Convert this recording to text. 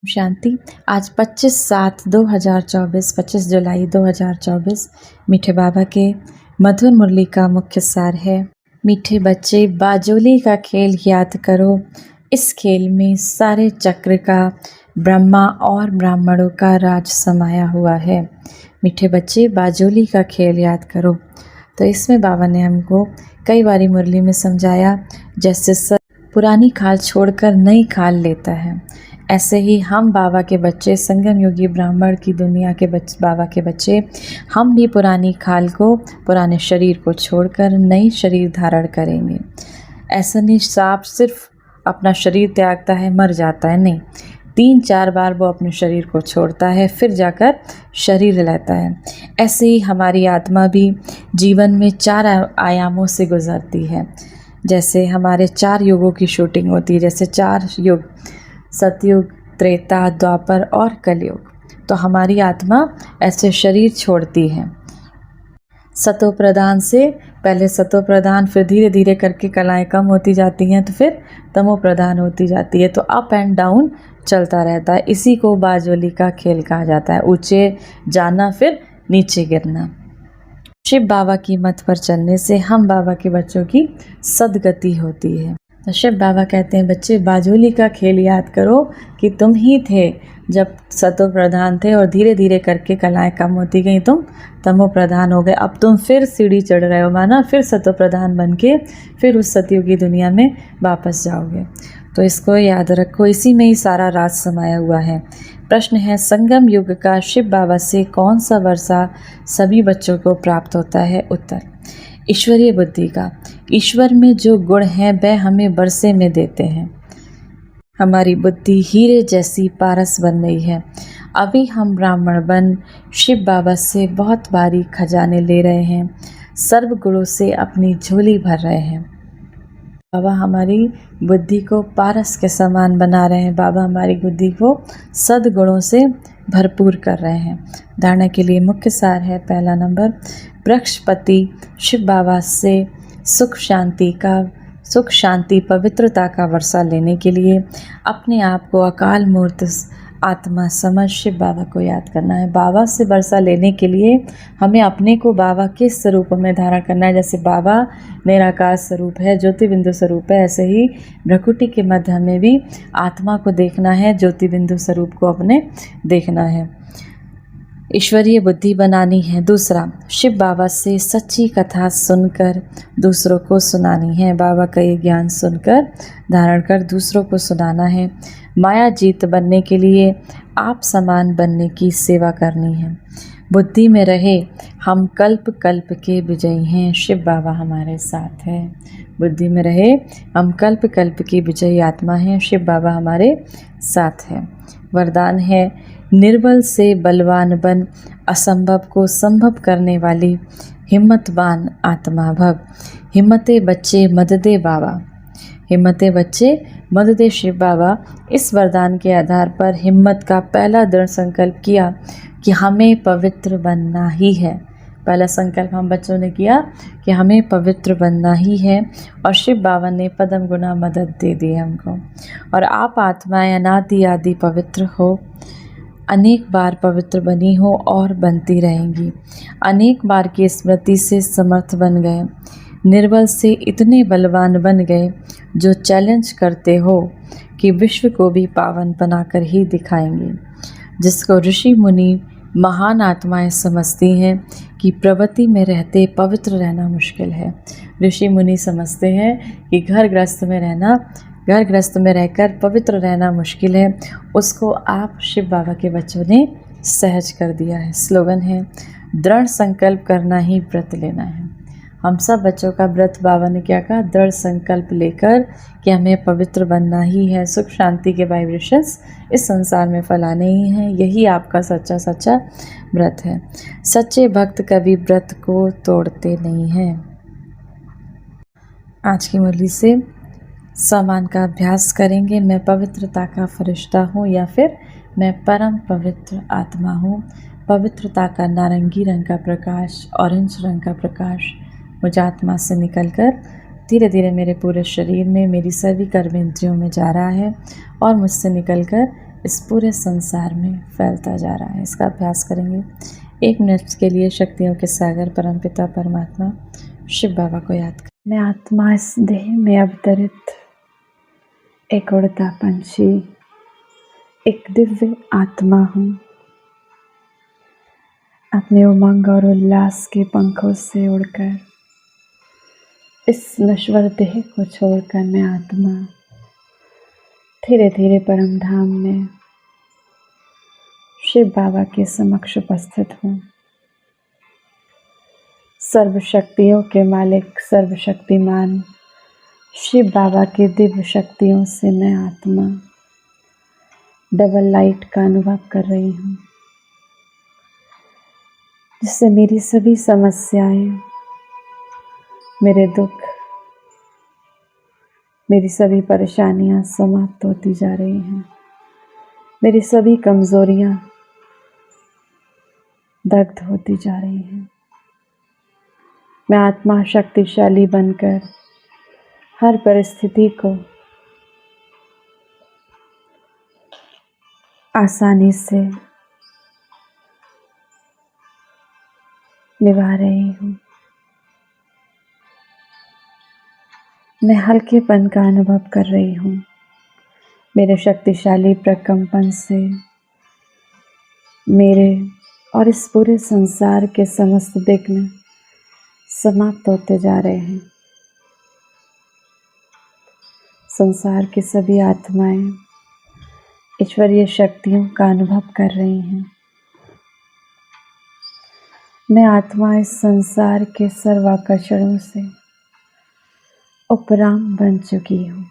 शांति। आज 25/7/2024 25 जुलाई 2024 मीठे बाबा के मधुर मुरली का मुख्य सार है। मीठे बच्चे, बाजोली का खेल याद करो। इस खेल में सारे चक्र का, ब्रह्मा और ब्राह्मणों का राज समाया हुआ है। मीठे बच्चे, बाजोली का खेल याद करो। तो इसमें बाबा ने हमको कई बारी मुरली में समझाया, जैसे पुरानी खाल छोड़कर नई खाल लेता है, ऐसे ही हम बाबा के बच्चे, संगम योगी ब्राह्मण की दुनिया के बाबा के बच्चे, हम भी पुरानी खाल को, पुराने शरीर को छोड़कर नई शरीर धारण करेंगे। ऐसा नहीं सांप सिर्फ अपना शरीर त्यागता है, मर जाता है, नहीं, 3-4 बार वो अपने शरीर को छोड़ता है, फिर जाकर शरीर लेता है। ऐसे ही हमारी आत्मा भी जीवन में 4 आयामों से गुजरती है। जैसे हमारे 4 युगों की शूटिंग होती है, जैसे 4 युग, सतयुग, त्रेता, द्वापर और कलयुग। तो हमारी आत्मा ऐसे शरीर छोड़ती है। सतो प्रधान से पहले सतो प्रधान, फिर धीरे धीरे करके कलाएं कम होती जाती हैं, तो फिर तमो प्रधान होती जाती है। तो अप एंड डाउन चलता रहता है। इसी को बाजोली का खेल कहा जाता है। ऊंचे जाना, फिर नीचे गिरना। शिव बाबा की मत पर चलने से हम बाबा के बच्चों की सदगति होती है। तो शिव बाबा कहते हैं, बच्चे बाजोली का खेल याद करो कि तुम ही थे जब सतो प्रधान थे और धीरे धीरे करके कलाएं कम होती गई, तुम तमो प्रधान हो गए। अब तुम फिर सीढ़ी चढ़ रहे हो, माना फिर सतो प्रधान बन के फिर उस सतयुगी दुनिया में वापस जाओगे। तो इसको याद रखो, इसी में ही सारा राज समाया हुआ है। प्रश्न है, संगम युग का शिव बाबा से कौन सा वर्षा सभी बच्चों को प्राप्त होता है? उत्तर, ईश्वरीय बुद्धि का। ईश्वर में जो गुण हैं वह हमें वर्षे में देते हैं। हमारी बुद्धि हीरे जैसी पारस बन रही है। अभी हम ब्राह्मण बन शिव बाबा से बहुत भारी खजाने ले रहे हैं, सर्व गुणों से अपनी झोली भर रहे हैं। बाबा हमारी बुद्धि को पारस के समान बना रहे हैं। बाबा हमारी बुद्धि को सद्गुणों से भरपूर कर रहे हैं। धारणा के लिए मुख्य सार है, पहला नंबर, वृक्षपति शिव बाबा से सुख शांति पवित्रता का वर्षा लेने के लिए अपने आप को अकाल मूर्त आत्मा समझ शिव बाबा को याद करना है। बाबा से वर्षा लेने के लिए हमें अपने को बाबा के स्वरूप में धारण करना है। जैसे बाबा निराकार स्वरूप है, ज्योति बिंदु स्वरूप है, ऐसे ही भ्रकुटी के मध्य में भी आत्मा को देखना है, ज्योति बिंदु स्वरूप को अपने देखना है। ईश्वरीय बुद्धि बनानी है। दूसरा, शिव बाबा से सच्ची कथा सुनकर दूसरों को सुनानी है। बाबा का ये ज्ञान सुनकर धारण कर दूसरों को सुनाना है। माया जीत बनने के लिए आप समान बनने की सेवा करनी है। बुद्धि में रहे हम कल्प कल्प के विजयी हैं, शिव बाबा हमारे साथ है। बुद्धि में रहे हम कल्प कल्प की विजयी आत्मा हैं, शिव बाबा हमारे साथ है। वरदान है, निर्बल से बलवान बन, असंभव को संभव करने वाली हिम्मतवान आत्मा भव। हिम्मते बच्चे मद दे बाबा, हिम्मते बच्चे मद दे शिव बाबा। इस वरदान के आधार पर हिम्मत का पहला दृढ़ संकल्प किया कि हमें पवित्र बनना ही है। पहला संकल्प हम बच्चों ने किया कि हमें पवित्र बनना ही है, और शिव बाबा ने पदम गुना मदद दे दी हमको। और आप आत्माएं अनादि आदि पवित्र हो, अनेक बार पवित्र बनी हो और बनती रहेंगी। अनेक बार की स्मृति से समर्थ बन गए, निर्बल से इतने बलवान बन गए जो चैलेंज करते हो कि विश्व को भी पावन बनाकर ही दिखाएंगे। जिसको ऋषि मुनि महान आत्माएं समझती हैं कि प्रवृत्ति में रहते पवित्र रहना मुश्किल है। ऋषि मुनि समझते हैं कि घर गृहस्थ में रहकर पवित्र रहना मुश्किल है, उसको आप शिव बाबा के बच्चों ने सहज कर दिया है। स्लोगन है, दृढ़ संकल्प करना ही व्रत लेना है। हम सब बच्चों का व्रत बाबा ने क्या कहा? दृढ़ संकल्प लेकर कि हमें पवित्र बनना ही है, सुख शांति के वाइब्रेशंस इस संसार में फैलाने ही हैं। यही आपका सच्चा व्रत है। सच्चे भक्त कभी व्रत को तोड़ते नहीं हैं। आज की मुरली से सम्मान का अभ्यास करेंगे। मैं पवित्रता का फरिश्ता हूँ, या फिर मैं परम पवित्र आत्मा हूँ। पवित्रता का नारंगी रंग का प्रकाश, ऑरेंज रंग का प्रकाश मुझ आत्मा से निकलकर धीरे धीरे मेरे पूरे शरीर में, मेरी सभी कर्मेंद्रियों में जा रहा है, और मुझसे निकलकर इस पूरे संसार में फैलता जा रहा है। इसका अभ्यास करेंगे। 1 मिनट के लिए शक्तियों के सागर परमपिता परमात्मा शिव बाबा को याद करें। मैं आत्मा इस देह में अवतरित एक उड़ता पंछी, एक दिव्य आत्मा हूँ। अपने उमंग और उल्लास के पंखों से उड़कर इस नश्वर देह को छोड़कर मैं आत्मा धीरे धीरे परम धाम में शिव बाबा के समक्ष उपस्थित हूँ। सर्वशक्तियों के मालिक सर्वशक्तिमान शिव बाबा की दिव्य शक्तियों से मैं आत्मा डबल लाइट का अनुभव कर रही हूँ, जिससे मेरी सभी समस्याएं, मेरे दुख, मेरी सभी परेशानियां समाप्त होती जा रही हैं। मेरी सभी कमजोरियां दग्ध होती जा रही हैं। मैं आत्मा शक्तिशाली बनकर हर परिस्थिति को आसानी से निभा रही हूँ। मैं हल्केपन का अनुभव कर रही हूँ। मेरे शक्तिशाली प्रकंपन से मेरे और इस पूरे संसार के समस्त विघ्न समाप्त होते जा रहे हैं। संसार की सभी आत्माएं ईश्वरीय शक्तियों का अनुभव कर रही हैं। मैं आत्मा इस संसार के सर्वाकर्षणों से उपराम बन चुकी हूँ।